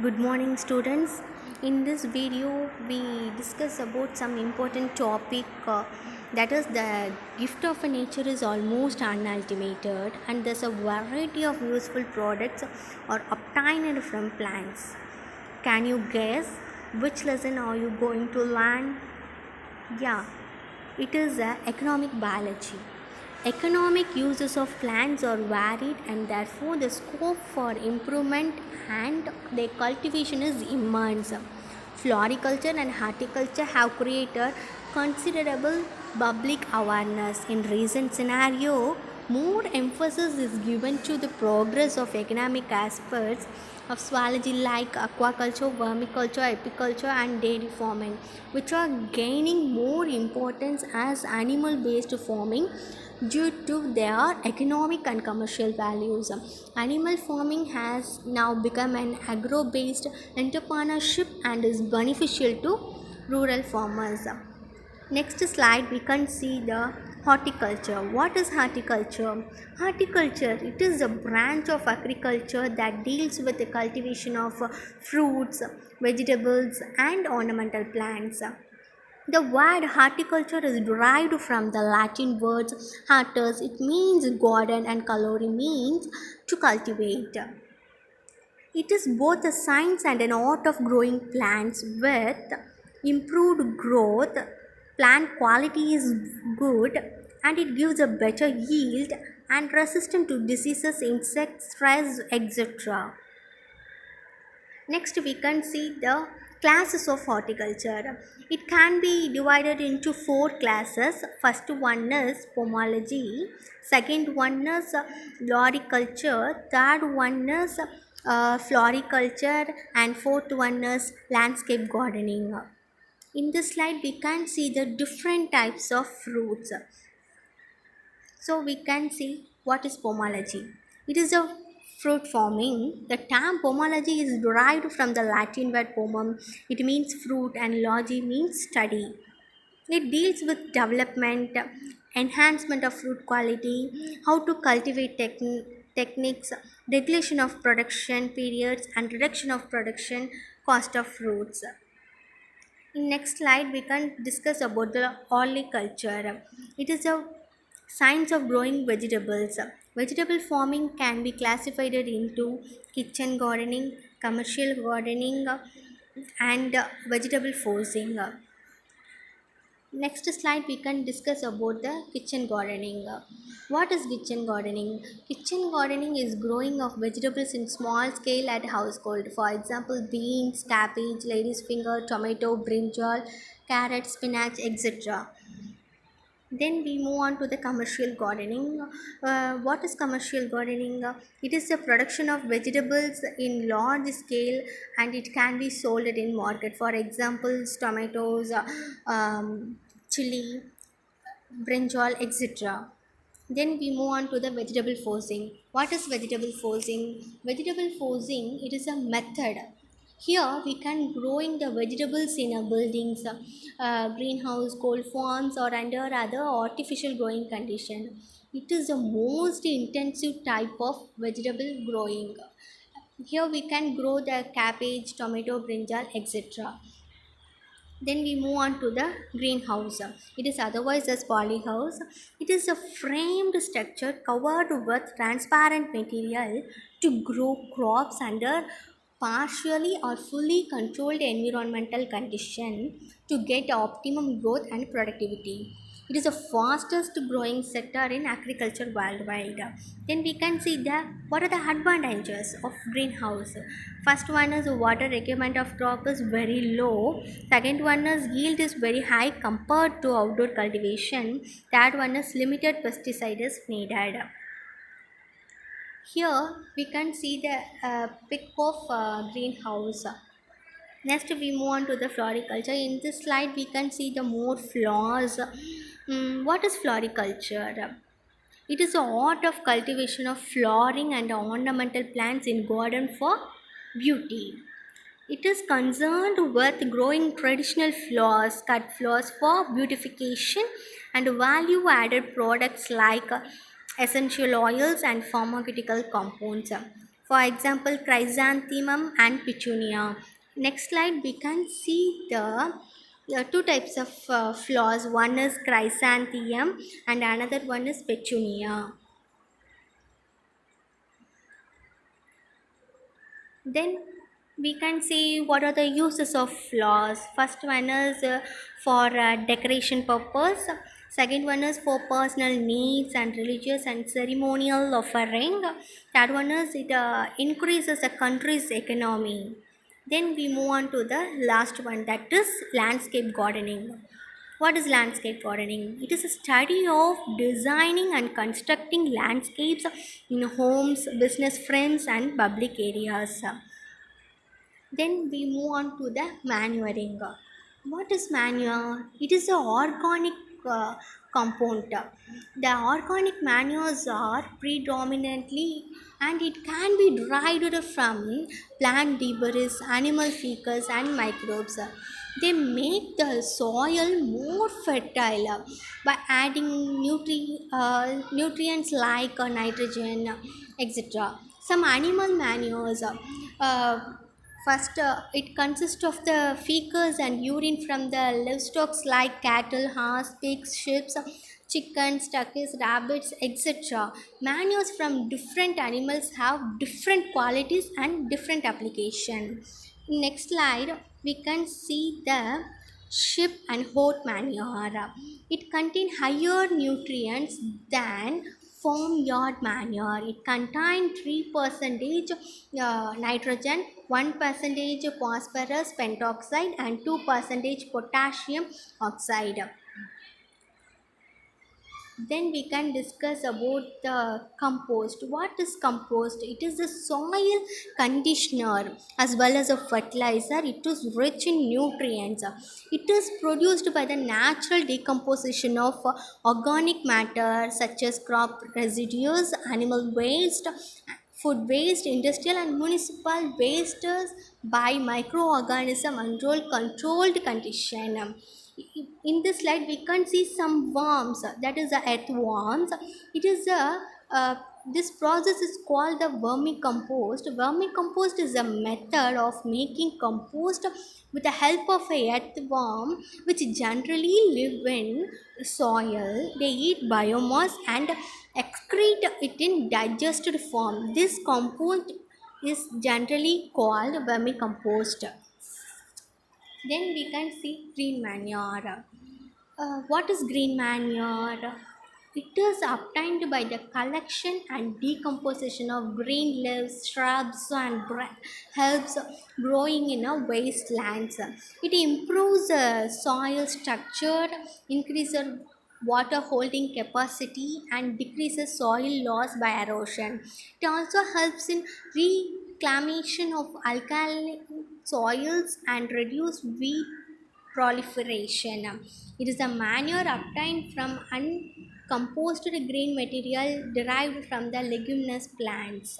Good morning, students. In this video, we discuss about some important topic that is the gift of nature is almost unultimated, and there's a variety of useful products are obtained from plants. Can you guess which lesson are you going to learn? Yeah, it is economic biology. Economic uses of plants are varied and therefore the scope for improvement and their cultivation is immense. Floriculture and horticulture have created considerable public awareness. In recent scenario, more emphasis is given to the progress of economic aspects of zoology like aquaculture, vermiculture, apiculture, and dairy farming, which are gaining more importance as animal based farming due to their economic and commercial values. Animal farming has now become an agro based entrepreneurship and is beneficial to rural farmers. Next slide we can see the horticulture. What is horticulture? Horticulture, it is a branch of agriculture that deals with the cultivation of fruits, vegetables and ornamental plants. The word horticulture is derived from the Latin words hortus, it means garden, and colore means to cultivate. It is both a science and an art of growing plants with improved growth. Plant quality is good and it gives a better yield and resistant to diseases, insects, stress, etc. Next, we can see the classes of horticulture. It can be divided into four classes. First one is pomology, second one is floriculture, third one is floriculture, and fourth one is landscape gardening. In this slide, we can see the different types of fruits. So we can see what is pomology. It is a fruit farming. The term pomology is derived from the Latin word pomum. It means fruit and logy means study. It deals with development, enhancement of fruit quality, how to cultivate techniques, regulation of production periods and reduction of production cost of fruits. In next slide, we can discuss about the horticulture. It is a science of growing vegetables. Vegetable farming can be classified into kitchen gardening, commercial gardening, and vegetable foraging. Next slide, we can discuss about the kitchen gardening. What is kitchen gardening? Kitchen gardening is growing of vegetables in small scale at household. For example, beans, cabbage, lady's finger, tomato, brinjal, carrot, spinach, etc. Then we move on to the commercial gardening. What is commercial gardening? It is the production of vegetables in large scale and it can be sold in market. For example, tomatoes, chili, brinjal, etc. Then we move on to the vegetable forcing. What is vegetable forcing? Vegetable forcing, it is a method. Here we can growing the vegetables in a buildings, greenhouse, cold farms or under other artificial growing condition. It is the most intensive type of vegetable growing. Here we can grow the cabbage, tomato, brinjal, etc. Then we move on to the greenhouse. It is otherwise as polyhouse. It is a framed structure covered with transparent material to grow crops under partially or fully controlled environmental condition to get optimum growth and productivity. It is the fastest growing sector in agriculture worldwide. Then we can see the what are the advantages of greenhouse. First one is water requirement of crop is very low. Second one is yield is very high compared to outdoor cultivation. Third one is limited pesticide is needed. Here we can see the pic of greenhouse. Next we move on to the floriculture. In this slide we can see the more flowers. What is floriculture? It is the art of cultivation of flowering and ornamental plants in garden for beauty. It is concerned with growing traditional flowers, cut flowers for beautification and value added products like essential oils and pharmaceutical compounds. For example, chrysanthemum and petunia. Next slide, we can see the two types of flowers. One is chrysanthemum and another one is petunia. Then we can see what are the uses of flowers. First one is for decoration purpose. Second one is for personal needs and religious and ceremonial offering. Third one is it increases a country's economy. Then we move on to the last one, that is landscape gardening. What is landscape gardening? It is a study of designing and constructing landscapes in homes, business friends, and public areas. Then we move on to the manuring. What is manure? It is an organic compound. The organic manures are predominantly and it can be derived from plant debris, animal feces, and microbes. They make the soil more fertile by adding nutrients like nitrogen, etc. Some animal manures. First, it consists of the feces and urine from the livestock like cattle, horse, pigs, sheep, chickens, turkeys, rabbits, etc. Manures from different animals have different qualities and different application. Next slide, we can see the sheep and goat manure. It contains higher nutrients than farmyard manure. It contains 3% nitrogen, 1% phosphorus pentoxide, and 2% potassium oxide. Then we can discuss about the compost. What is compost? It is a soil conditioner as well as a fertilizer. It is rich in nutrients. It is produced by the natural decomposition of organic matter such as crop residues, animal waste, food waste, industrial and municipal wastes by microorganism under controlled condition. In this slide we can see some worms, that is the earthworms. It is a this process is called the vermicompost. Vermicompost is a method of making compost with the help of a earthworm which generally live in soil. They eat biomass and excrete it in digested form. This compost is generally called vermicompost. Then we can see green manure. What is green manure? It is obtained by the collection and decomposition of green leaves, shrubs, and herbs growing in a wastelands. It improves soil structure, increases water holding capacity, and decreases soil loss by erosion. It also helps in reclamation of alkaline soils and reduce weed proliferation. It is a manure obtained from uncomposted green material derived from the leguminous plants.